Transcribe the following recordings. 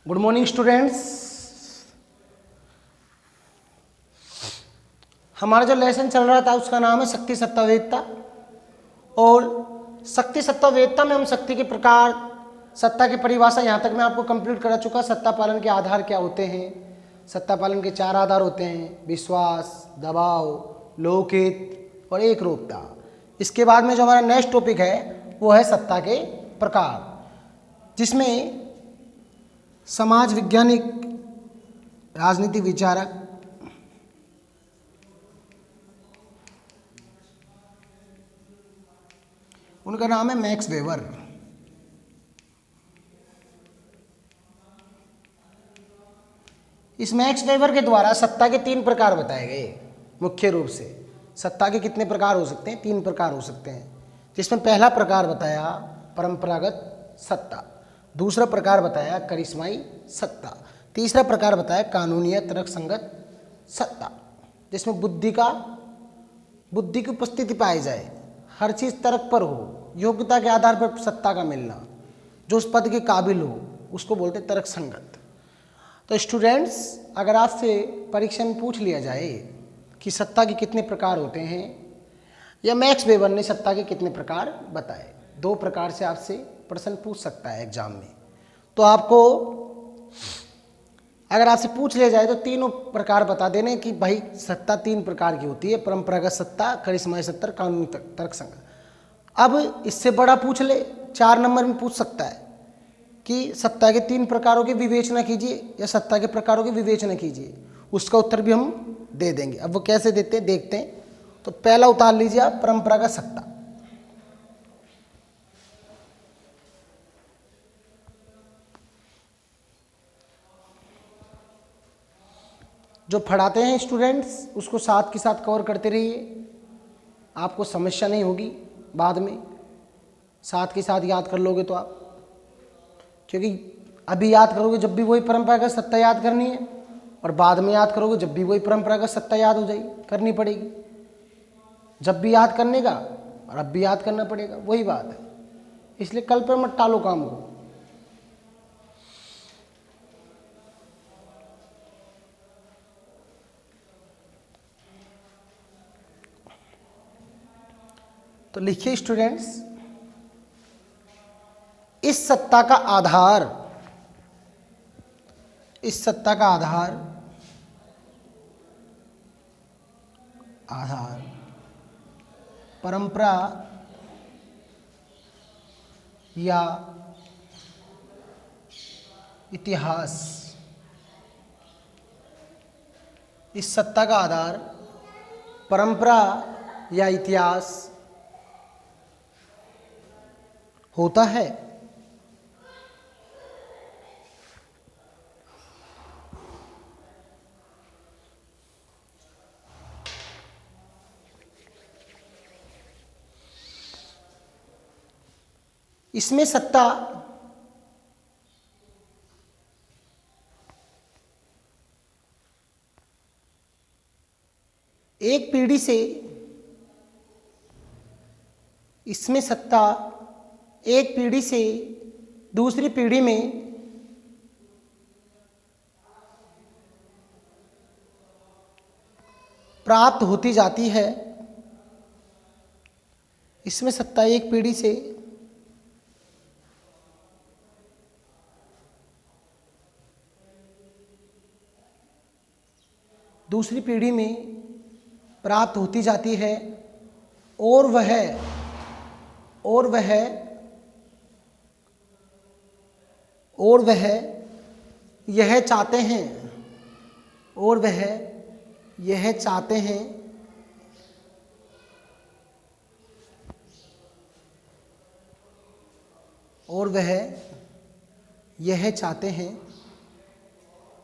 Good morning students. हमारा जो lesson चल रहा था उसका नाम है शक्ति सत्ता वेदता। और शक्ति सत्ता वेदता में हम शक्ति के प्रकार, सत्ता की परिभाषा यहाँ तक मैं आपको कंप्लीट करा चुका। सत्ता पालन के आधार क्या होते हैं? सत्ता पालन के 4 आधार होते हैं: विश्वास, दबाव, लोकहित और एकरूपता। इसके बाद में जो हमारा नेक्स्ट टॉपिक है वो है सत्ता के प्रकार, जिसमें समाज वैज्ञानिक, राजनीति विचारक, उनका नाम है मैक्स वेबर। इस मैक्स वेबर के द्वारा सत्ता के 3 प्रकार बताए गए। मुख्य रूप से सत्ता के कितने प्रकार हो सकते हैं? 3 प्रकार हो सकते हैं, जिसमें पहला प्रकार बताया परंपरागत सत्ता, दूसरा प्रकार बताया करिश्माई सत्ता, तीसरा प्रकार बताया कानूनी या तर्कसंगत सत्ता, जिसमें बुद्धि की उपस्थिति पाई जाए, हर चीज़ तर्क पर हो, योग्यता के आधार पर सत्ता का मिलना, जो उस पद के काबिल हो उसको बोलते तर्क संगत। तो स्टूडेंट्स, अगर आपसे परीक्षा में पूछ लिया जाए कि सत्ता के कितने प्रकार होते हैं या मैक्स वेबर ने सत्ता के कितने प्रकार बताए, 2 प्रकार से आपसे प्रश्न पूछ सकता है एग्जाम में। तो आपको अगर आपसे पूछ लिया जाए तो तीनों प्रकार बता देने कि भाई सत्ता 3 प्रकार की होती है: परंपरागत सत्ता, करिश्माई सत्ता, कानूनी तर्कसंगत। अब इससे बड़ा पूछ ले, 4 नंबर में पूछ सकता है कि सत्ता के 3 प्रकारों की विवेचना कीजिए या सत्ता के प्रकारों की विवेचना कीजिए, उसका उत्तर भी हम दे देंगे। अब वो कैसे देते हैं देखते हैं। तो पहला उतार लीजिए आप, परंपरागत सत्ता। जो पढ़ाते हैं स्टूडेंट्स उसको साथ के साथ कवर करते रहिए, आपको समस्या नहीं होगी बाद में। साथ के साथ याद कर लोगे तो आप, क्योंकि अभी याद करोगे जब भी वही परंपरागत सत्ता याद करनी है, और बाद में याद करोगे जब भी वही परंपरागत सत्ता याद हो जाएगी, करनी पड़ेगी। जब भी याद करने का और अब भी याद करना पड़ेगा, वही बात है। इसलिए कल पर मत टालो काम को। तो लिखिए स्टूडेंट्स, इस सत्ता का आधार, इस सत्ता का आधार परंपरा या इतिहास। इस सत्ता का आधार परंपरा या इतिहास होता है। इसमें सत्ता एक पीढ़ी से, इसमें सत्ता एक पीढ़ी से दूसरी पीढ़ी में प्राप्त होती जाती है। इसमें सत्ता एक पीढ़ी से दूसरी पीढ़ी में प्राप्त होती जाती है, और वह यह चाहते हैं, और वह यह चाहते हैं और वह यह चाहते हैं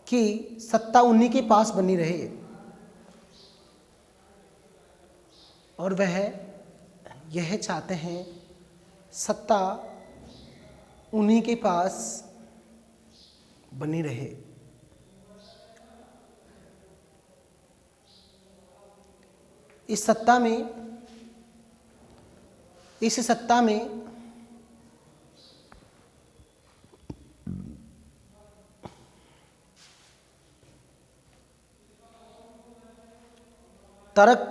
कि सत्ता उन्हीं के पास बनी रहे, और वह यह चाहते हैं सत्ता उन्हीं के पास बनी रहे। इस सत्ता में तर्क,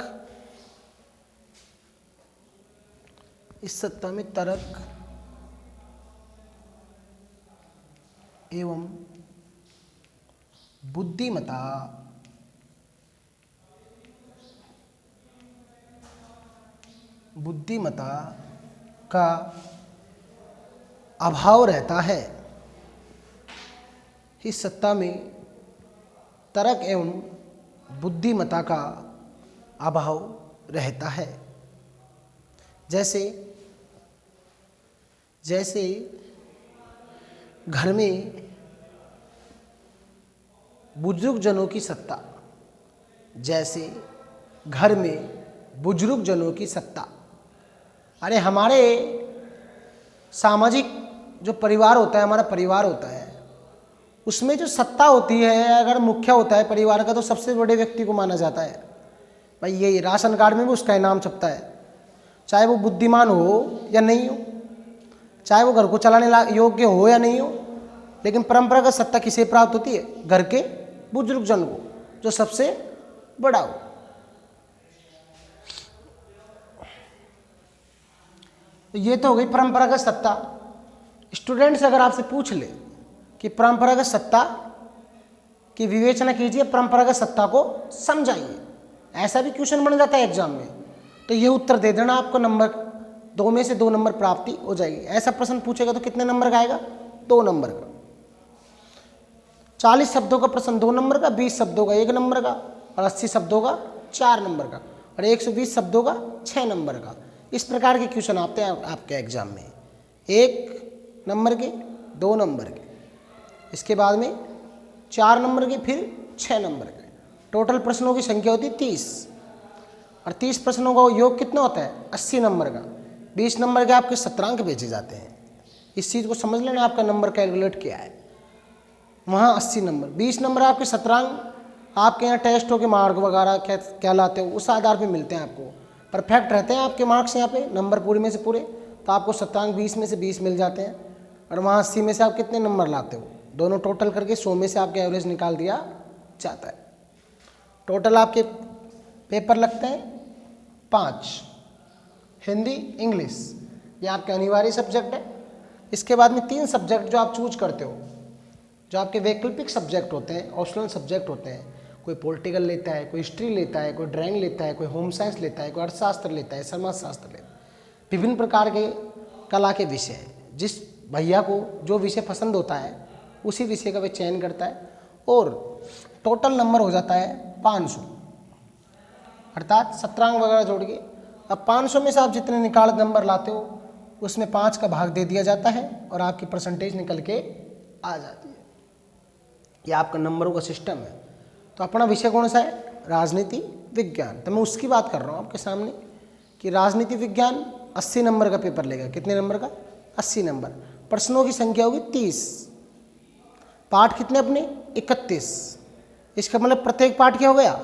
इस सत्ता में तर्क एवं बुद्धिमता का अभाव रहता है। इस सत्ता में तर्क एवं बुद्धिमता का अभाव रहता है। जैसे घर में बुजुर्गजनों की सत्ता, जैसे घर में बुजुर्गजनों की सत्ता। अरे हमारे सामाजिक जो परिवार होता है, हमारा परिवार होता है, उसमें जो सत्ता होती है, अगर मुखिया होता है परिवार का तो सबसे बड़े व्यक्ति को माना जाता है। भाई ये राशन कार्ड में भी उसका ही नाम छपता है, चाहे वो बुद्धिमान हो या नहीं हो, चाहे वो घर को चलाने योग्य हो या नहीं हो, लेकिन परंपरागत सत्ता किसे प्राप्त होती है? घर के बुजुर्गजन को, जो सबसे बड़ा हो। तो ये तो हो गई परंपरागत सत्ता। स्टूडेंट्स अगर आपसे पूछ ले कि परंपरागत सत्ता की विवेचना कीजिए, परंपरागत सत्ता को समझाइए, ऐसा भी क्वेश्चन बन जाता है एग्जाम में, तो ये उत्तर दे देना, आपको नंबर 2 में से 2 नंबर प्राप्ति हो जाएगी। ऐसा प्रश्न पूछेगा तो कितने नंबर का आएगा? 2 नंबर का। 40 शब्दों का प्रश्न 2 नंबर का, 20 शब्दों का 1 नंबर का, और 80 शब्दों का 4 नंबर का, और 120 शब्दों का 6 नंबर का। इस प्रकार के क्वेश्चन आते हैं आपके एग्जाम में, 1 नंबर के, 2 नंबर के, इसके बाद में 4 नंबर के, फिर 6 नंबर के। टोटल प्रश्नों की संख्या होती है 30, और 30 प्रश्नों का योग कितना होता है? 80 नंबर का। 20 नंबर के आपके शतरांक भेजे जाते हैं। इस चीज़ को समझ लेना, आपका नंबर कैलकुलेट किया है वहाँ 80 नंबर। 20 नंबर आपके शतरांक आपके यहाँ टेस्टों के मार्क वगैरह क्या लाते हो, उस आधार पे मिलते हैं आपको। परफेक्ट रहते हैं आपके मार्क्स यहाँ पे, नंबर पूरे में से पूरे, तो आपको शतरांक 20 में से 20 मिल जाते हैं। और वहाँ 80 में से आप कितने नंबर लाते हो, दोनों टोटल करके 100 में से आपके एवरेज निकाल दिया जाता है। टोटल आपके पेपर लगते हैं 5, हिंदी इंग्लिश, ये आपके अनिवार्य सब्जेक्ट है। इसके बाद में 3 सब्जेक्ट जो आप चूज करते हो, जो आपके वैकल्पिक सब्जेक्ट होते हैं, ऑप्शनल सब्जेक्ट होते हैं। कोई पॉलिटिकल लेता है, कोई हिस्ट्री लेता है, कोई ड्राइंग लेता है, कोई होम साइंस लेता है, कोई अर्थशास्त्र लेता है, समाज शास्त्र लेता है। विभिन्न प्रकार के कला के विषय हैं। जिस भैया को जो विषय पसंद होता है उसी विषय का वह चयन करता है, और टोटल नंबर हो जाता है 500, अर्थात शतरांक वगैरह जोड़ के। अब 500 में से आप जितने निकाल नंबर लाते हो उसमें 5 का भाग दे दिया जाता है, और आपकी परसेंटेज निकल के आ जाती है। यह आपका नंबरों का सिस्टम है। तो अपना विषय कौन सा है? राजनीति विज्ञान। तो मैं उसकी बात कर रहा हूँ आपके सामने कि राजनीति विज्ञान 80 नंबर का पेपर लेगा। कितने नंबर का? 80 नंबर। प्रश्नों की संख्या होगी 30, पाठ कितने अपने? 31। इसका मतलब प्रत्येक पाठ क्या हो गया?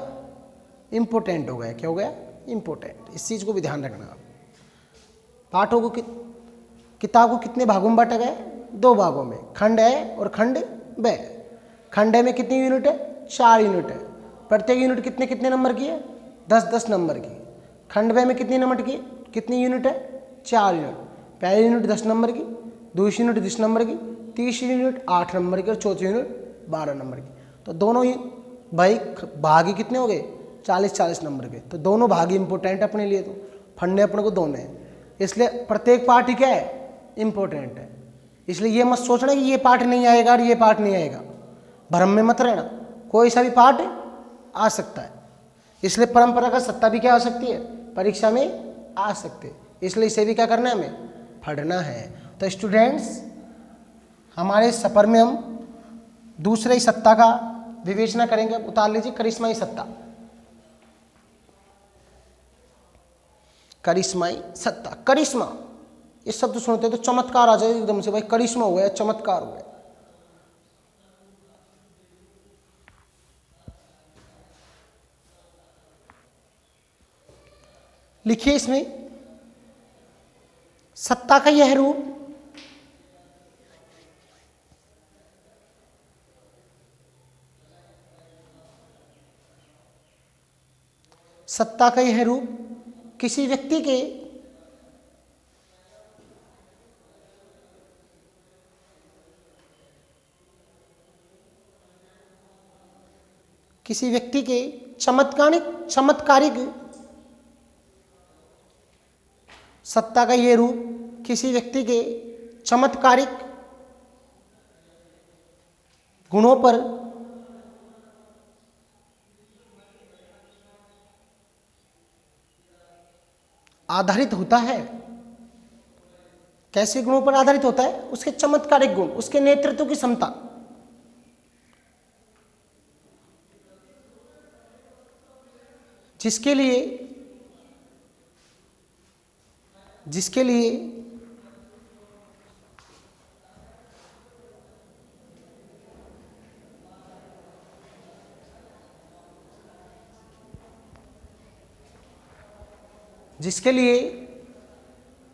इम्पोर्टेंट हो गया। क्या हो गया? इम्पोर्टेंट। इस चीज़ को भी ध्यान रखना आप। पाठों को किताब को कितने भागों में बांटा गया? 2 भागों में, खंड ए और खंड ब। खंड ए में कितनी यूनिट है? 4 यूनिट है। प्रत्येक यूनिट कितने कितने नंबर की है? 10-10 नंबर की। खंड ब में कितनी नंबर की, कितनी यूनिट है? 4 यूनिट। पहली यूनिट 10 नंबर की, दूसरी यूनिट 20 नंबर की, तीसरी यूनिट 8 नंबर की, और चौथी यूनिट 12 नंबर की। तो दोनों ही भाई भागी कितने हो गए? 40-40 नंबर के। तो दोनों भागी इंपॉर्टेंट अपने लिए, तो फंडे अपने को दोनों हैं, इसलिए प्रत्येक पार्ट ही क्या है? इम्पोर्टेंट है। इसलिए ये मत सोचना कि ये पार्ट नहीं आएगा और ये पार्ट नहीं आएगा, भ्रम में मत रहना। कोई सा भी पार्ट आ सकता है। इसलिए परंपरागत सत्ता भी क्या हो सकती है? परीक्षा में आ सकते, इसलिए इसे भी क्या करना है? हमें पढ़ना है। तो स्टूडेंट्स, हमारे सफर में हम दूसरे ही सत्ता का विवेचना करेंगे। उतार लीजिए करिश्माई सत्ता। करिश्माई सत्ता। करिश्मा इस शब्द सुनते तो चमत्कार आ जाए एकदम से, भाई करिश्मा हो गया, चमत्कार हो गया। लिखिए इसमें, सत्ता का यह रूप सत्ता का यह रूप किसी व्यक्ति के चमत्कारिक सत्ता का ये रूप किसी व्यक्ति के चमत्कारिक गुणों पर आधारित होता है। कैसे गुणों पर आधारित होता है? उसके चमत्कारिक गुण, उसके नेतृत्व की क्षमता। जिसके लिए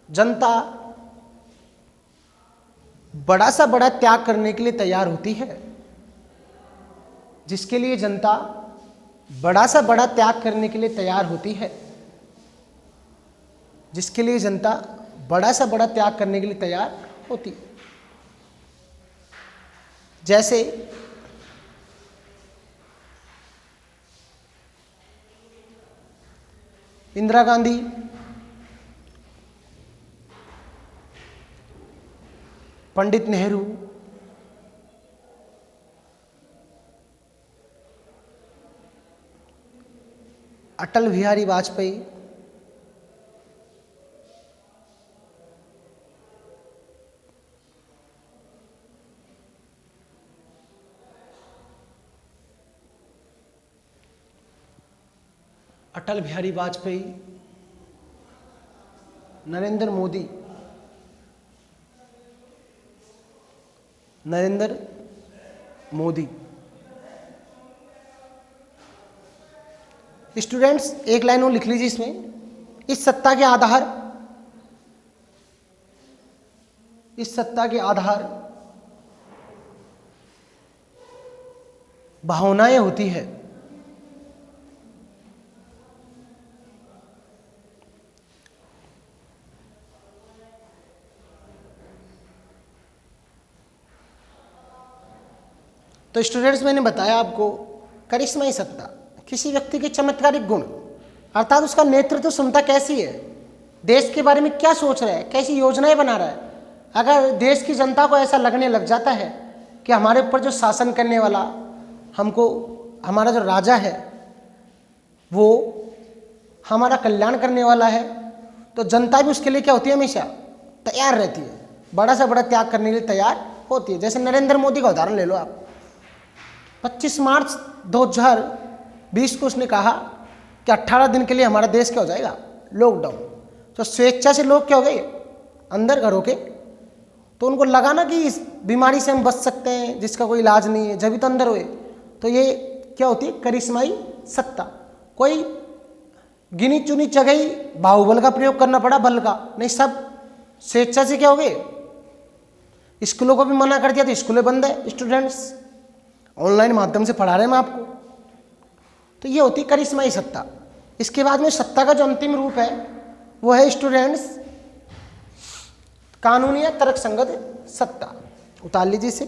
जनता बड़ा सा बड़ा त्याग करने के लिए तैयार होती है। जिसके लिए जनता बड़ा सा बड़ा त्याग करने के लिए तैयार होती है। जिसके लिए जनता बड़ा सा बड़ा त्याग करने के लिए तैयार होती है। जैसे इंदिरा गांधी, पंडित नेहरू, अटल बिहारी वाजपेयी, नरेंद्र मोदी। स्टूडेंट्स एक लाइन और लिख लीजिए इसमें। इस सत्ता के आधार भावनाएं होती है। तो स्टूडेंट्स मैंने बताया आपको, करिश्माई सत्ता किसी व्यक्ति के चमत्कारिक गुण, अर्थात उसका नेतृत्व क्षमता कैसी है, देश के बारे में क्या सोच रहा है, कैसी योजनाएं बना रहा है। अगर देश की जनता को ऐसा लगने लग जाता है कि हमारे ऊपर जो शासन करने वाला, हमारा जो राजा है वो हमारा कल्याण करने वाला है, तो जनता भी उसके लिए क्या होती है, हमेशा तैयार रहती है, बड़ा से बड़ा त्याग करने के लिए तैयार होती है। जैसे नरेंद्र मोदी का उदाहरण ले लो आप। 25 मार्च 2020 को उसने कहा कि 18 दिन के लिए हमारा देश क्या हो जाएगा, लॉकडाउन। तो स्वेच्छा से लोग क्या हो गए, अंदर घरों के। तो उनको लगा ना कि इस बीमारी से हम बच सकते हैं जिसका कोई इलाज नहीं है, जब भी तो अंदर हुए। तो ये क्या होती है, करिश्माई सत्ता। कोई गिनी चुनी जगह ही बाहुबल का प्रयोग करना पड़ा, बल का नहीं, सब स्वेच्छा से क्या हो गए। स्कूलों को भी मना कर दिया तो स्कूलें बंद है, स्टूडेंट्स ऑनलाइन माध्यम से पढ़ा रहे हैं हम आपको। तो ये होती है करिश्माई सत्ता। इसके बाद में सत्ता का जो अंतिम रूप है वो है स्टूडेंट्स कानूनी या तर्कसंगत सत्ता। उतार लीजिए इसे।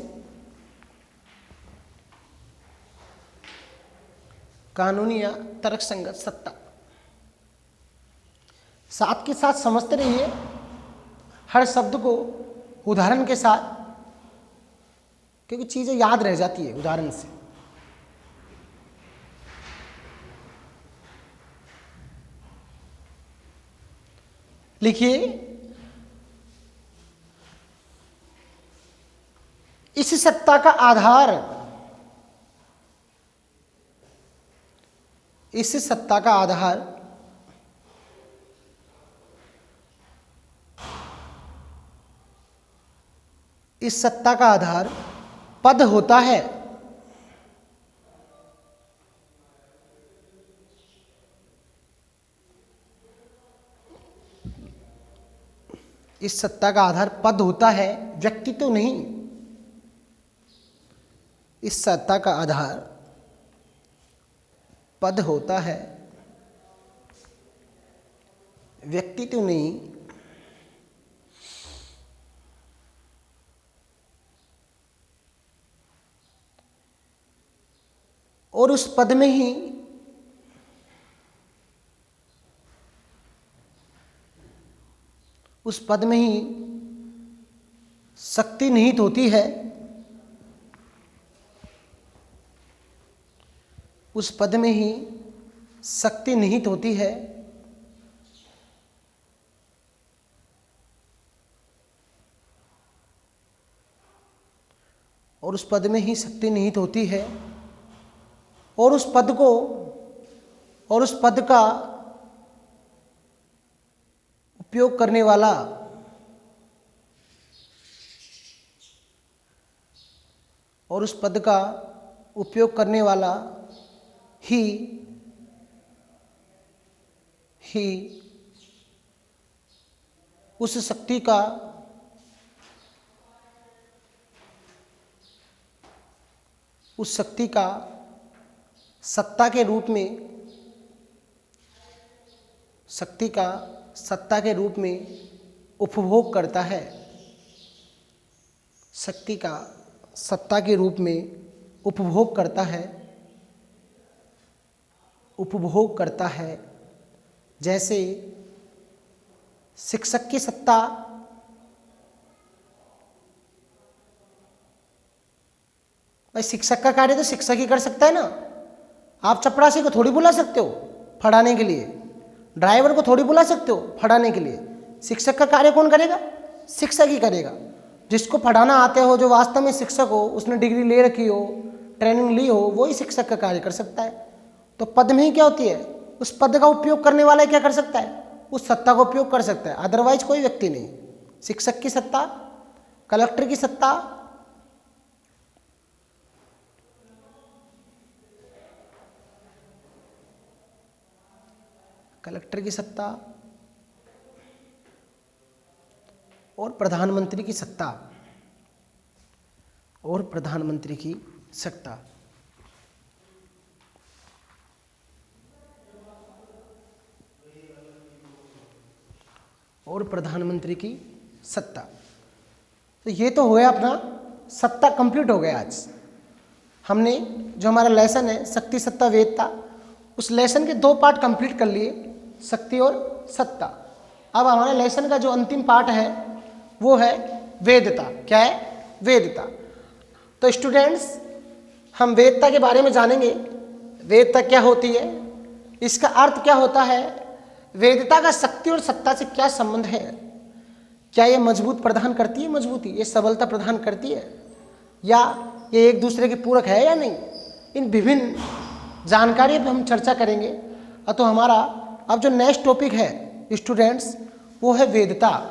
कानूनी या तर्कसंगत सत्ता। साथ के साथ समझते रहिए हर शब्द को उदाहरण के साथ, क्योंकि चीजें याद रह जाती है उदाहरण से। लिखिए, इस सत्ता का आधार, इस सत्ता का आधार इस सत्ता का आधार पद होता है। इस सत्ता का आधार पद होता है, व्यक्तित्व नहीं। इस सत्ता का आधार पद होता है, व्यक्ति तो नहीं, और उस पद में ही शक्ति निहित होती है, उस पद में ही शक्ति निहित होती है, और उस पद में ही शक्ति निहित होती है, और उस पद का उपयोग करने वाला ही उस शक्ति का सत्ता के रूप में उपभोग करता है, शक्ति का सत्ता के रूप में उपभोग करता है। जैसे शिक्षक की सत्ता भाई, शिक्षक का कार्य तो शिक्षक ही कर सकता है ना। आप चपरासी को थोड़ी बुला सकते हो फड़ाने के लिए, ड्राइवर को थोड़ी बुला सकते हो फड़ाने के लिए। शिक्षक का कार्य कौन करेगा? शिक्षक ही करेगा। जिसको पढ़ाना आते हो, जो वास्तव में शिक्षक हो, उसने डिग्री ले रखी हो, ट्रेनिंग ली हो, वही शिक्षक का कार्य कर सकता है। तो पद में ही क्या होती है, उस पद का उपयोग करने वाला क्या कर सकता है? उस सत्ता का उपयोग कर सकता है, अदरवाइज कोई व्यक्ति नहीं। शिक्षक की सत्ता, कलेक्टर की सत्ता, और प्रधानमंत्री की सत्ता, और प्रधानमंत्री की सत्ता। तो ये तो हो गया अपना सत्ता, कंप्लीट हो गया। आज हमने जो हमारा लेसन है शक्ति सत्ता वेदता, उस लेसन के 2 पार्ट कंप्लीट कर लिए, शक्ति और सत्ता। अब हमारे लेसन का जो अंतिम पार्ट है वो है वेदता। क्या है? वेदता। तो स्टूडेंट्स, हम वेदता के बारे में जानेंगे। वेदता क्या होती है, इसका अर्थ क्या होता है, वेदता का शक्ति और सत्ता से क्या संबंध है, क्या ये मजबूत प्रदान करती है, मजबूती, ये सबलता प्रदान करती है, या ये एक दूसरे के पूरक है या नहीं, इन विभिन्न जानकारी पर हम चर्चा करेंगे। तो हमारा अब जो नेक्स्ट टॉपिक है स्टूडेंट्स, वो है वेदता।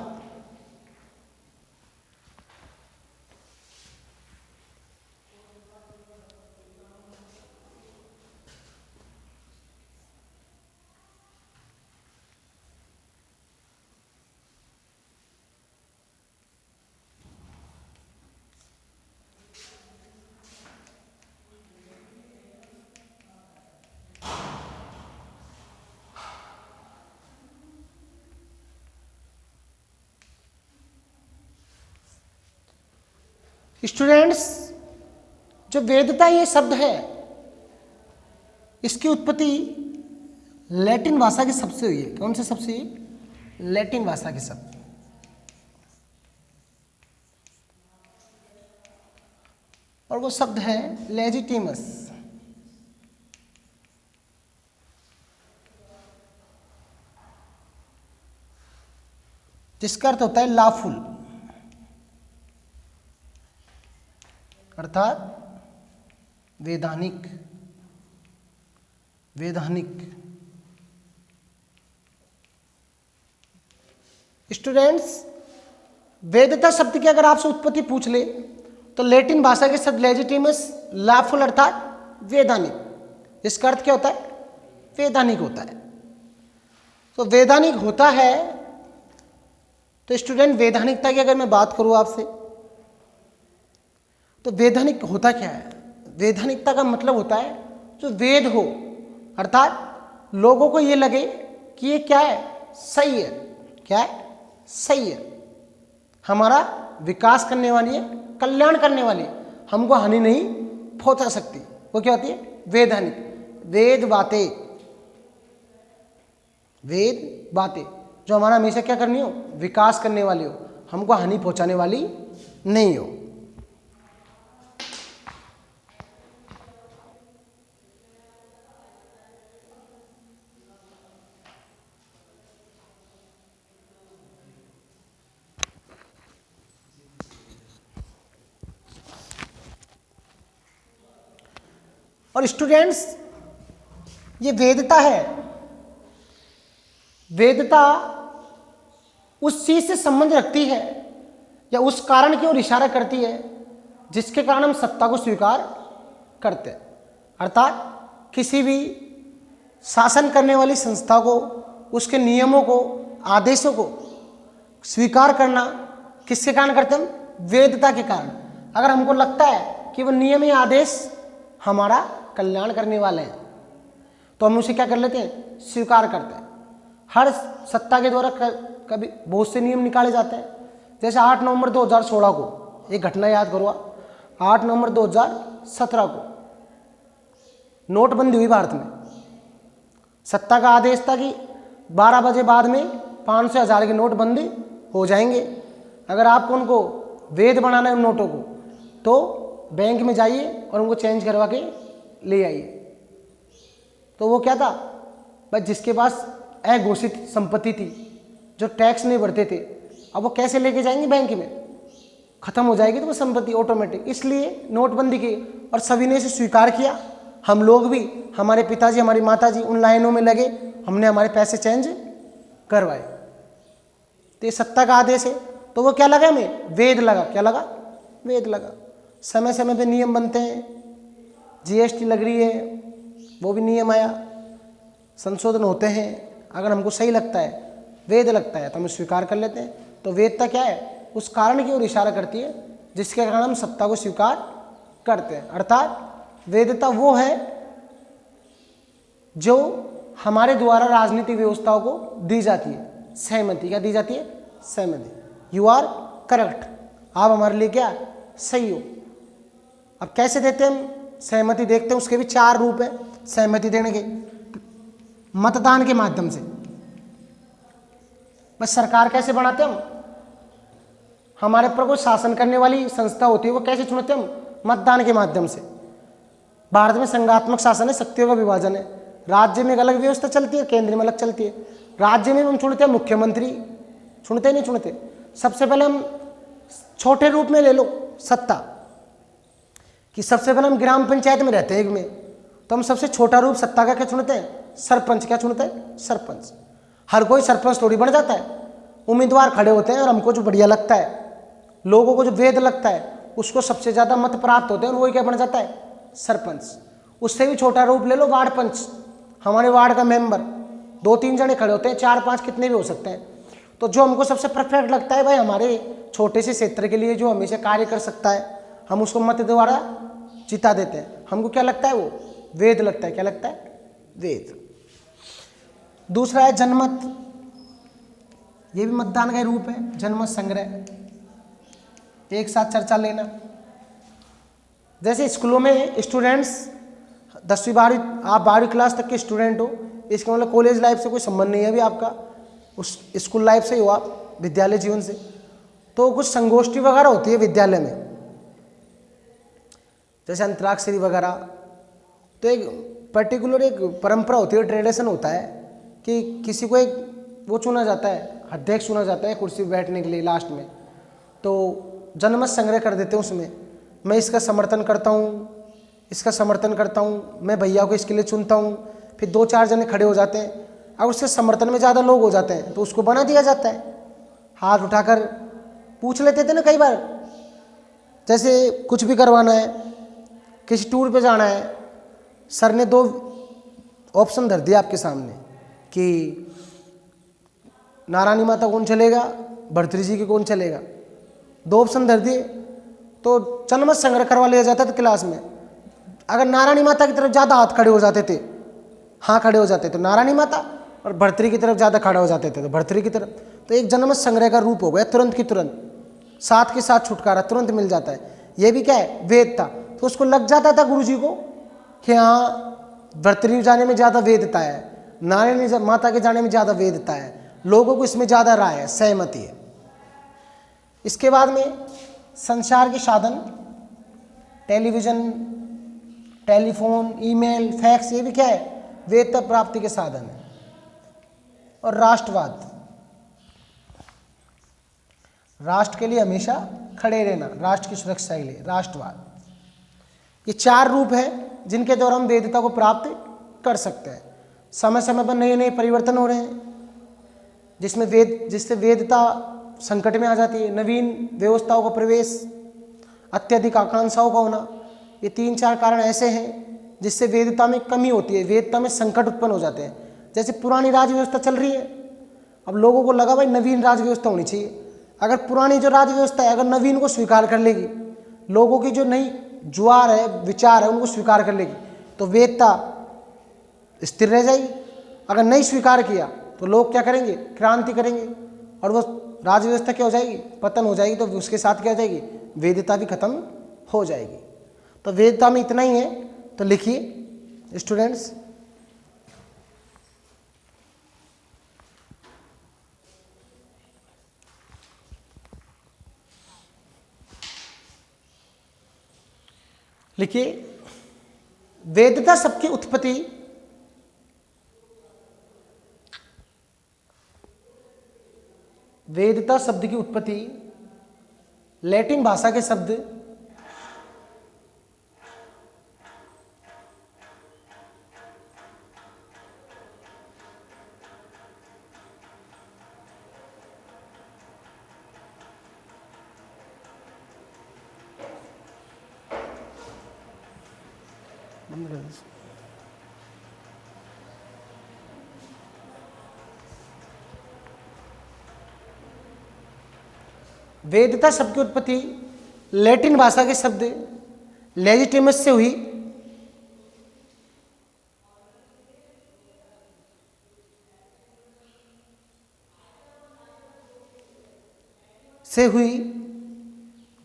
स्टूडेंट्स, जो वेदता ये शब्द है, इसकी उत्पत्ति लैटिन भाषा के शब्द से हुई है। कौन से शब्द से? लैटिन भाषा के शब्द। और वो शब्द है लेजिटिमस, जिसका अर्थ होता है लॉफुल, अर्थात वैधानिक। स्टूडेंट्स, वेदता शब्द की अगर आपसे उत्पत्ति पूछ ले तो लैटिन भाषा के शब्द लेजिटिमस, लॉफुल अर्थात वैधानिक। इसका अर्थ क्या होता है? वैधानिक होता है। तो वैधानिक होता है। तो स्टूडेंट, वैधानिकता की अगर मैं बात करूं आपसे, तो वैधानिक होता क्या है? वैधानिकता का मतलब होता है जो वेद हो, अर्थात लोगों को ये लगे कि ये क्या है, सही है। क्या है? सही है। हमारा विकास करने वाली है, कल्याण करने वाली है, हमको हानि नहीं पहुंचा सकती। वो क्या होती है? वेदहानिक। वेद बातें, वेद बातें जो हमारा हमेशा क्या करनी हो? विकास करने वाली हो, हमको हानि पहुंचाने वाली नहीं हो। और स्टूडेंट्स, ये वेदता है, वेदता उस चीज से संबंध रखती है या उस कारण की ओर इशारा करती है जिसके कारण हम सत्ता को स्वीकार करते हैं। अर्थात किसी भी शासन करने वाली संस्था को, उसके नियमों को, आदेशों को स्वीकार करना किसके कारण करते हैं हम? वेदता के कारण। अगर हमको लगता है कि वो नियम या आदेश हमारा कल्याण करने वाले हैं तो हम उसे क्या कर लेते हैं? स्वीकार करते हैं। हर सत्ता के द्वारा कभी बहुत से नियम निकाले जाते हैं। जैसे 8 नवंबर 2016 को एक घटना याद करो, 8 नवंबर 2017 को नोटबंदी हुई भारत में। सत्ता का आदेश था कि 12 बजे बाद में 500 1000 के नोट बंदी हो जाएंगे। अगर आपको उनको वैध बनाना है उन नोटों को तो बैंक में जाइए और उनको चेंज करवा के ले आइए। तो वो क्या था भाई, जिसके पास अघोषित संपत्ति थी, जो टैक्स नहीं भरते थे, अब वो कैसे लेके जाएंगे बैंक में? खत्म हो जाएगी तो वो संपत्ति ऑटोमेटिक। इसलिए नोटबंदी की और सभी ने इसे स्वीकार किया। हम लोग भी, हमारे पिताजी, हमारी माताजी उन लाइनों में लगे, हमने हमारे पैसे चेंज करवाए। तो ये सत्ता का आदेश है। तो वो क्या लगा हमें? वेद लगा। क्या लगा? वेद लगा। समय समय पे नियम बनते हैं। जीएसटी लग रही है, वो भी नियम आया, संशोधन होते हैं। अगर हमको सही लगता है, वेद लगता है, तो हम स्वीकार कर लेते हैं। तो वेदता क्या है? उस कारण की ओर इशारा करती है जिसके कारण हम सत्ता को स्वीकार करते हैं। अर्थात वेदता वो है जो हमारे द्वारा राजनीतिक व्यवस्थाओं को दी जाती है सहमति। क्या दी जाती है? सहमति। यू आर करेक्ट, आप हमारे लिए क्या? सही हो। अब कैसे देते हैं हम सहमति? देखते हैं, उसके भी 4 रूप है सहमति देने के। मतदान के माध्यम से। बस सरकार कैसे बनाते हम? हमारे पर कोई शासन करने वाली संस्था होती है, वो कैसे चुनते हम? मतदान के माध्यम से। भारत में संघात्मक शासन है, शक्तियों का विभाजन है। राज्य में एक अलग व्यवस्था चलती है, केंद्र में अलग चलती है। राज्य में हम चुनते हैं मुख्यमंत्री, चुनते नहीं चुनते? सबसे पहले हम छोटे रूप में ले लो सत्ता कि सबसे पहले हम ग्राम पंचायत में रहते हैं एक में, तो हम सबसे छोटा रूप सत्ता का क्या चुनते हैं? सरपंच। क्या चुनते हैं? सरपंच। हर कोई सरपंच थोड़ी बन जाता है, उम्मीदवार खड़े होते हैं और हमको जो बढ़िया लगता है, लोगों को जो वेद लगता है, उसको सबसे ज़्यादा मत प्राप्त होते हैं और वही क्या बन जाता है? सरपंच। उससे भी छोटा रूप ले लो वार्ड पंच। हमारे वार्ड का मेंबर 2-3 जने खड़े होते हैं, 4-5 कितने भी हो सकते हैं। तो जो हमको सबसे परफेक्ट लगता है भाई, हमारे छोटे से क्षेत्र के लिए जो हमेशा कार्य कर सकता है, हम उसको मत द्वारा जिता देते हैं। हमको क्या लगता है? वो वेद लगता है। क्या लगता है? वेद। दूसरा है जनमत। ये भी मतदान का रूप है, जनमत संग्रह। एक साथ चर्चा लेना। जैसे स्कूलों में स्टूडेंट्स 10वीं 12वीं, आप 12वीं क्लास तक के स्टूडेंट हो, इसका मतलब कॉलेज लाइफ से कोई संबंध नहीं है अभी आपका, उस स्कूल लाइफ से ही हो आप, विद्यालय जीवन से। तो कुछ संगोष्ठी वगैरह होती है विद्यालय में, जैसे अंतराक्षरी वगैरह। तो एक पर्टिकुलर एक परंपरा होती है, ट्रेडिशन होता है कि किसी को एक वो चुना जाता है, अध्यक्ष चुना जाता है कुर्सी पर बैठने के लिए लास्ट में। तो जनमत संग्रह कर देते हैं उसमें, मैं इसका समर्थन करता हूँ, इसका समर्थन करता हूँ, मैं भैया को इसके लिए चुनता हूँ। फिर 2-4 जने खड़े हो जाते हैं, अगर उसके समर्थन में ज़्यादा लोग हो जाते हैं तो उसको बना दिया जाता है। हाथ उठाकर पूछ लेते थे ना कई बार, जैसे कुछ भी करवाना है, किसी टूर पे जाना है, सर ने 2 ऑप्शन धर दिया आपके सामने कि नारायणी माता कौन चलेगा, भर्तृहरि जी की कौन चलेगा। 2 ऑप्शन धर दिए तो जनमत संग्रह करवा लिया जाता था क्लास में। अगर नारायणी माता की तरफ ज़्यादा हाथ खड़े हो जाते थे, हाँ खड़े हो जाते तो नारायणी माता, और भर्तरी की तरफ ज़्यादा खड़ा हो जाते थे, तो भर्तरी की तरफ। तो एक जनमत संग्रह का रूप हो गया, तुरंत की तुरंत, साथ के साथ छुटकारा तुरंत मिल जाता है। ये भी क्या है, वेद था। तो उसको लग जाता था गुरु जी को कि हाँ भर्तरी जाने में ज़्यादा वेदता है, नारायणी माता के जाने में ज़्यादा वेदता है, लोगों को इसमें ज़्यादा राय है, सहमति है। इसके बाद में संचार के साधन, टेलीविज़न, टेलीफोन, ईमेल, फैक्स, ये भी क्या है, वेदता प्राप्ति के साधन है। और राष्ट्रवाद, राष्ट्र के लिए हमेशा खड़े रहना, राष्ट्र की सुरक्षा के लिए राष्ट्रवाद। ये 4 रूप है जिनके द्वारा हम वेदता को प्राप्त कर सकते हैं। समय समय पर नए नए परिवर्तन हो रहे हैं, जिससे वेदता संकट में आ जाती है। नवीन व्यवस्थाओं का प्रवेश, अत्यधिक आकांक्षाओं का होना, ये 3-4 कारण ऐसे हैं जिससे वेदता में कमी होती है, वेदता में संकट उत्पन्न हो जाते हैं। जैसे पुरानी राज व्यवस्था चल रही है, अब लोगों को लगा भाई नवीन राज व्यवस्था होनी चाहिए। अगर पुरानी जो राज व्यवस्था है अगर नवीन को स्वीकार कर लेगी, लोगों की जो नई जुआर है, विचार है, उनको स्वीकार कर लेगी, तो वेदता स्थिर रह जाएगी। अगर नहीं स्वीकार किया तो लोग क्या करेंगे, क्रांति करेंगे, और वो राज व्यवस्था क्या हो जाएगी, पतन हो जाएगी। तो उसके साथ क्या हो जाएगी, वेदता भी खत्म हो जाएगी। तो वेदता में इतना ही है। तो लिखिए स्टूडेंट्स, लिखिए वेदता शब्द की उत्पत्ति वेदता शब्द की उत्पत्ति लैटिन भाषा के शब्द वेदता शब्द की उत्पत्ति लैटिन भाषा के शब्द लेजिटिमस से हुई।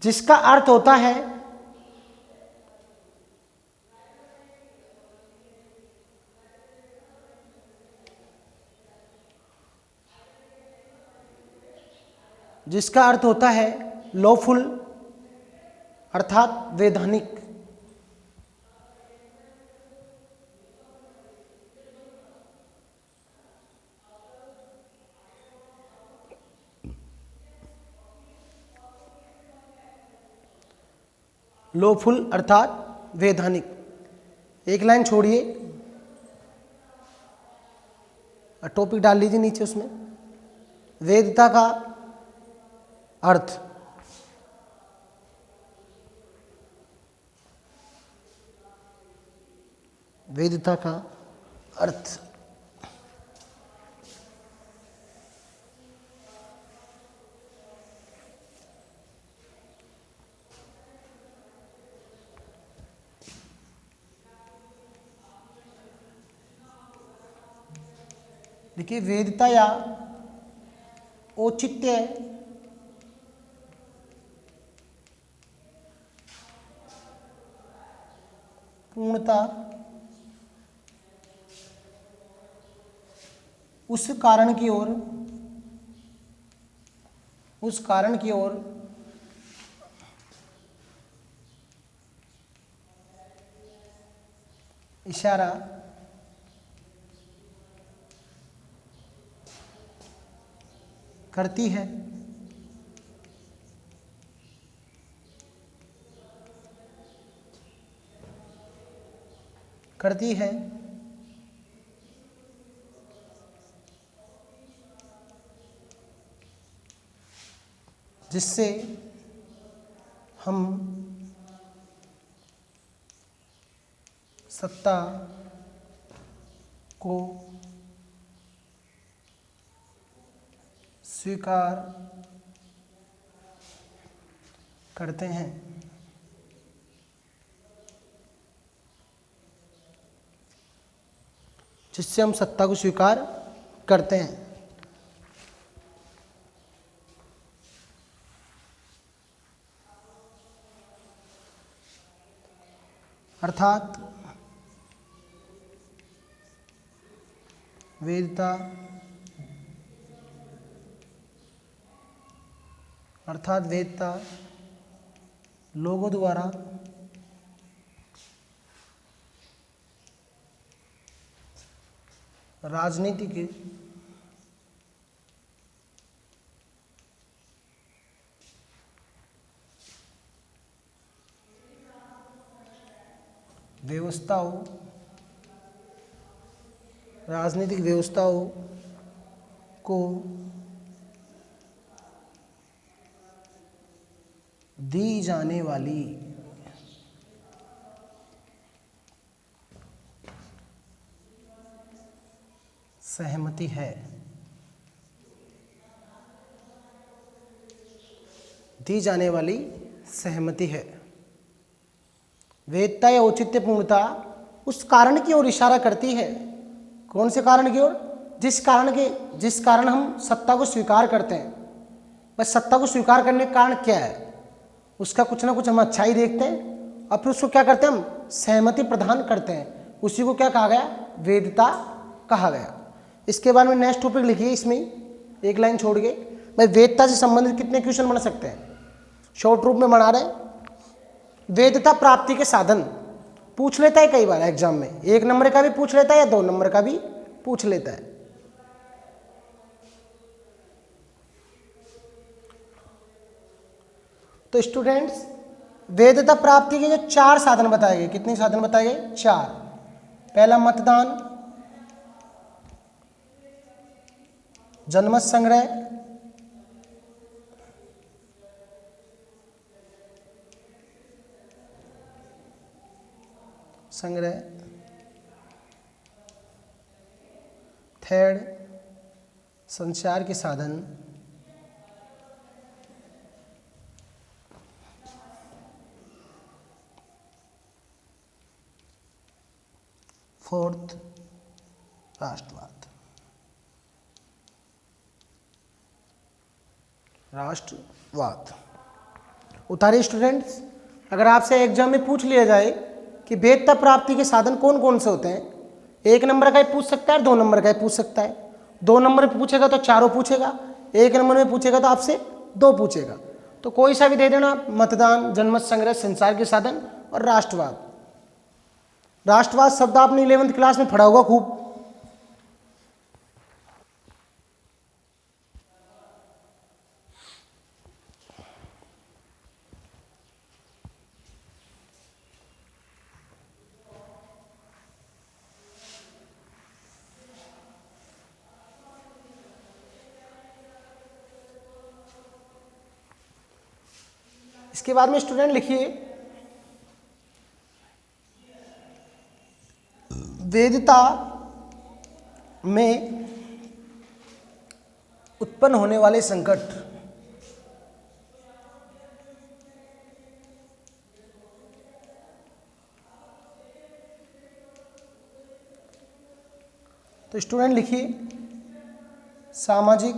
जिसका अर्थ होता है लॉफुल अर्थात वैधानिक। लॉफुल अर्थात वैधानिक। एक लाइन छोड़िए, टॉपिक डाल लीजिए नीचे उसमें। वेदता का अर्थ, वेदता का अर्थ देखिए, वेदता या औचित्य पूर्णता उस कारण की ओर इशारा करती है। जिससे हम सत्ता को स्वीकार करते हैं। जिससे हम सत्ता को स्वीकार करते हैं। अर्थात वेदता लोगों द्वारा राजनीतिक व्यवस्थाओं को दी जाने वाली सहमति है। दी जाने वाली सहमति है। वेदता या औचित्यपूर्णता उस कारण की ओर इशारा करती है। कौन से कारण की ओर? जिस कारण हम सत्ता को स्वीकार करते हैं। बस सत्ता को स्वीकार करने का कारण क्या है, उसका कुछ ना कुछ हम अच्छाई देखते हैं और फिर उसको क्या करते हैं, हम सहमति प्रदान करते हैं। उसी को क्या कहा गया? वेदता कहा गया। इसके बाद में नेक्स्ट टॉपिक लिखिए, इसमें एक लाइन छोड़ के। भाई वेदता से संबंधित कितने क्वेश्चन बन सकते हैं? शॉर्ट रूप में बना रहे हैं। वेदता प्राप्ति के साधन पूछ लेता है कई बार एग्जाम में, 1 नंबर का भी पूछ लेता है या 2 नंबर का भी पूछ लेता है। तो स्टूडेंट्स, वेदता प्राप्ति के जो 4 साधन बताए गए, कितने साधन बताए गए? 4। पहला मतदान, जनमत संग्रह, थर्ड संचार के साधन, फोर्थ राष्ट्रवाद। उतारिए स्टूडेंट्स। अगर आपसे एग्जाम में पूछ लिया जाए कि वेदता प्राप्ति के साधन कौन कौन से होते हैं, 1 नंबर का ही पूछ सकता है, 2 नंबर का ही पूछ सकता है। 2 नंबर में पूछेगा तो चारों पूछेगा, 1 नंबर में पूछेगा तो आपसे 2 पूछेगा। तो कोई सा भी दे देना, मतदान, जनमत संग्रह, संचार के साधन और राष्ट्रवाद। राष्ट्रवाद शब्द आपने 11वीं क्लास में पढ़ा होगा खूब। इसके बाद में स्टूडेंट लिखिए, वेदता में उत्पन्न होने वाले संकट। तो स्टूडेंट लिखिए, सामाजिक,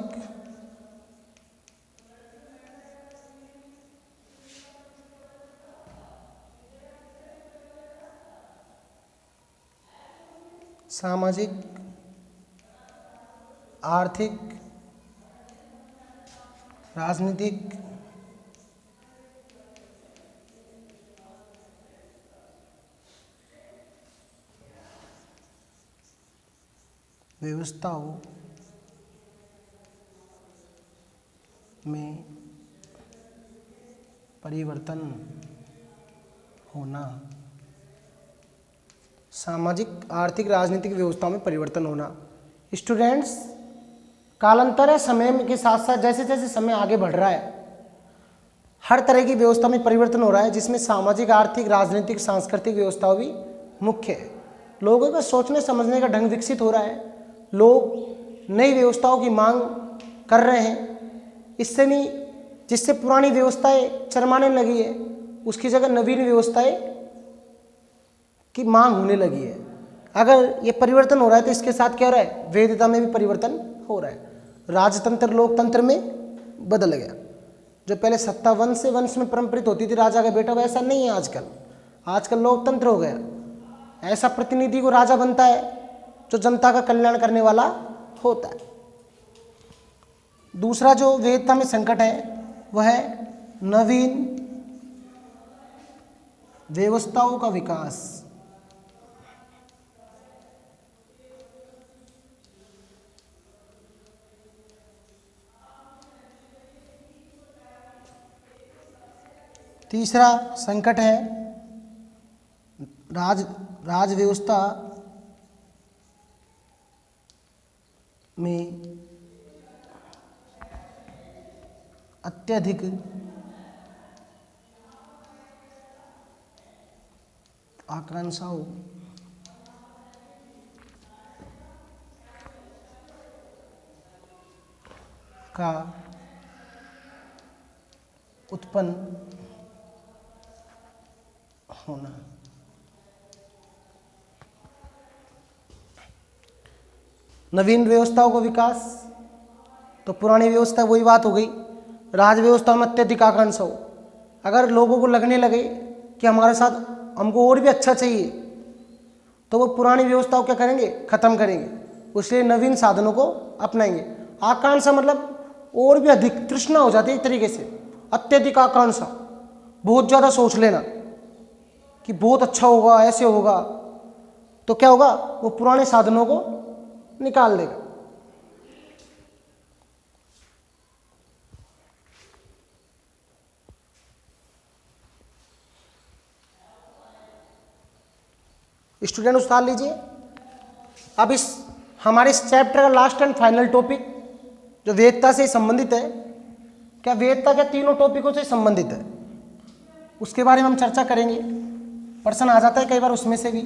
आर्थिक, राजनीतिक, व्यवस्थाओं में परिवर्तन होना। सामाजिक, आर्थिक, राजनीतिक व्यवस्थाओं में परिवर्तन होना। स्टूडेंट्स, कालांतर है, समय के साथ साथ जैसे जैसे समय आगे बढ़ रहा है, हर तरह की व्यवस्था में परिवर्तन हो रहा है, जिसमें सामाजिक, आर्थिक, राजनीतिक, सांस्कृतिक व्यवस्थाओं भी मुख्य है। लोगों का सोचने समझने का ढंग विकसित हो रहा है, लोग नई व्यवस्थाओं की मांग कर रहे हैं। इससे नहीं, जिससे पुरानी व्यवस्थाएं चरमाने लगी है, उसकी जगह नवीन व्यवस्थाएं की मांग होने लगी है। अगर ये परिवर्तन हो रहा है तो इसके साथ क्या हो रहा है, वेदता में भी परिवर्तन हो रहा है। राजतंत्र लोकतंत्र में बदल गया। जो पहले सत्ता वंश से वंश में परंपरित होती थी, राजा का बेटा, वैसा नहीं है आजकल। आजकल लोकतंत्र हो गया। ऐसा प्रतिनिधि को राजा बनता है जो जनता का कल्याण करने वाला होता है। दूसरा जो वेदता में संकट है वह है नवीन व्यवस्थाओं का विकास। तीसरा संकट है राज व्यवस्था में अत्यधिक आकांक्षाओं का उत्पन्न होना। नवीन व्यवस्थाओं का विकास, तो पुरानी व्यवस्था वही बात हो गई, राज व्यवस्था में अत्यधिक आकांक्षा हो। अगर लोगों को लगने लगे कि हमारे साथ हमको और भी अच्छा चाहिए, तो वो पुरानी व्यवस्था को क्या करेंगे, खत्म करेंगे। इसलिए नवीन साधनों को अपनाएंगे। आकांक्षा मतलब और भी अधिक तृष्णा हो जाती है एक तरीके से, अत्यधिक आकांक्षा, बहुत ज़्यादा सोच लेना कि बहुत अच्छा होगा, ऐसे होगा, तो क्या होगा, वो पुराने साधनों को निकाल देगा। स्टूडेंट उतार लीजिए। अब इस हमारे इस चैप्टर का लास्ट एंड फाइनल टॉपिक जो वेदता से संबंधित है, क्या वेदता क्या तीनों टॉपिकों से संबंधित है, उसके बारे में हम चर्चा करेंगे। प्रश्न आ जाता है कई बार उसमें से भी।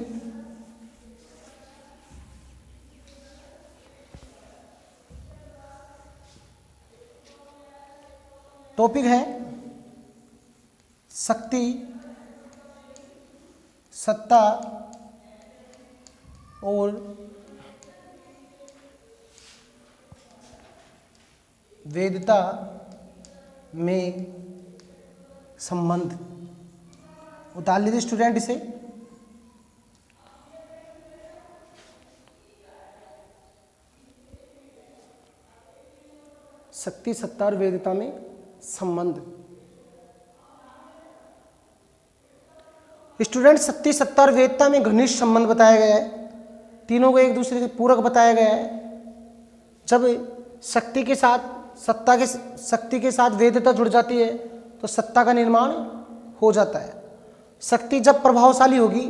टॉपिक है शक्ति, सत्ता और वेदता में संबंध। उतार लीजिए स्टूडेंट इसे। शक्ति, सत्ता और वेदता में संबंध। स्टूडेंट, शक्ति, सत्ता और वेदता में घनिष्ठ संबंध बताया गया है। तीनों को एक दूसरे से पूरक बताया गया है। जब शक्ति के साथ शक्ति के साथ वेदता जुड़ जाती है तो सत्ता का निर्माण हो जाता है। शक्ति जब प्रभावशाली होगी,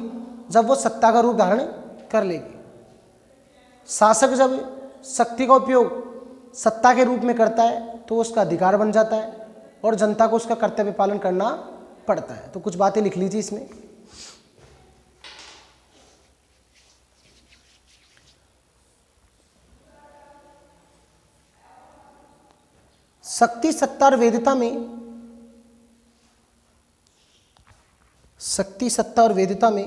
जब वो सत्ता का रूप धारण कर लेगी। शासक जब शक्ति का उपयोग सत्ता के रूप में करता है तो उसका अधिकार बन जाता है और जनता को उसका कर्तव्य पालन करना पड़ता है। तो कुछ बातें लिख लीजिए इसमें। शक्ति, सत्ता और वेदता में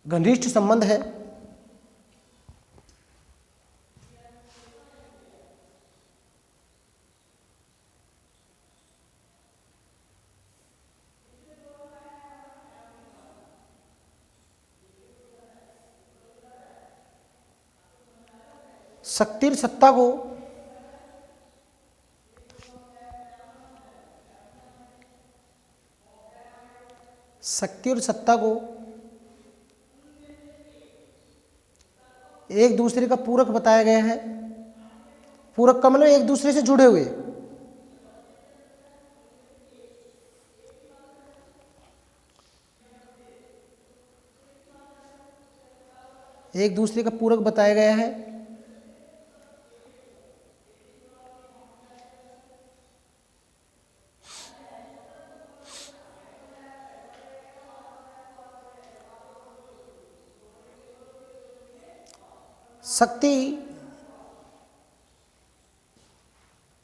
घनिष्ठ संबंध है। शक्ति और सत्ता को एक दूसरे का पूरक बताया गया है। पूरक का मतलब एक दूसरे से जुड़े हुए। एक दूसरे का पूरक बताया गया है।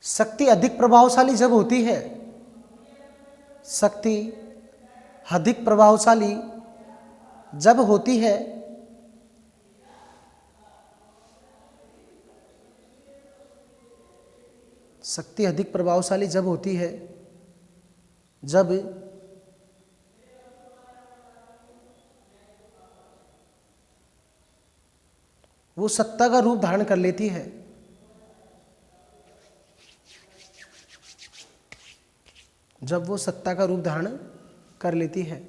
शक्ति अधिक प्रभावशाली जब होती है, शक्ति अधिक प्रभावशाली जब होती है शक्ति अधिक प्रभावशाली जब होती है जब वो सत्ता का रूप धारण कर लेती है। जब वो सत्ता का रूप धारण कर लेती है।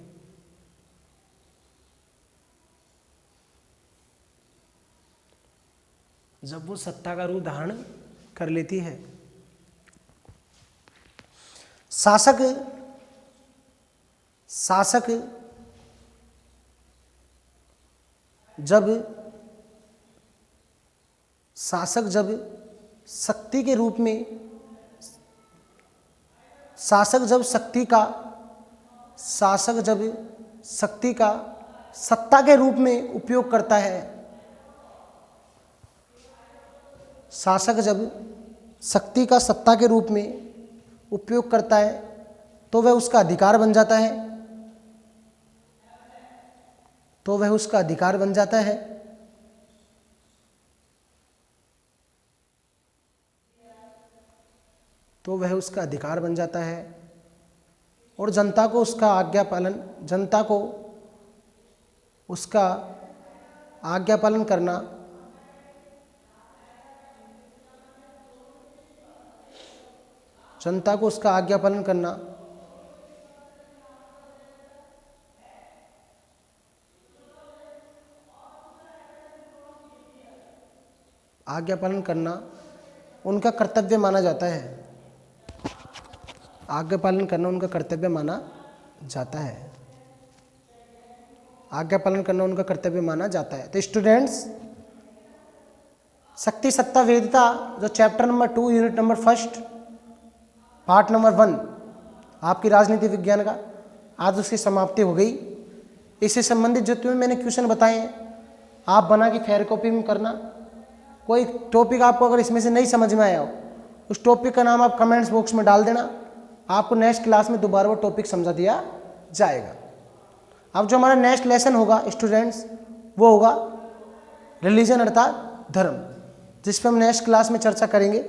जब वो सत्ता का रूप धारण कर लेती है। शासक जब शक्ति के रूप में शासक जब शक्ति का सत्ता के रूप में उपयोग करता है। शासक जब शक्ति का सत्ता के रूप में उपयोग करता है तो वह उसका अधिकार बन जाता है। तो वह उसका अधिकार बन जाता है। तो वह उसका अधिकार बन जाता है और जनता को उसका आज्ञा पालन करना उनका कर्तव्य माना जाता है। आज्ञा पालन करना उनका कर्तव्य माना जाता है। आज्ञा पालन करना उनका कर्तव्य माना जाता है। तो स्टूडेंट्स, शक्ति सत्ता वेदता जो chapter number 2 unit number 1 part number 1 आपकी राजनीति विज्ञान का आज उसकी समाप्ति हो गई। इससे संबंधित जो तुम्हें मैंने क्वेश्चन बताए हैं आप बना के फेयर कॉपी में करना। कोई टॉपिक आपको अगर इसमें से नहीं समझ में आया हो उस टॉपिक का नाम आप कमेंट्स बॉक्स में डाल देना। आपको नेक्स्ट क्लास में दोबारा वो टॉपिक समझा दिया जाएगा। अब जो हमारा नेक्स्ट लेसन होगा स्टूडेंट्स वो होगा रिलीजन अर्थात धर्म, जिस पर हम नेक्स्ट क्लास में चर्चा करेंगे।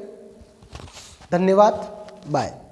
धन्यवाद, बाय।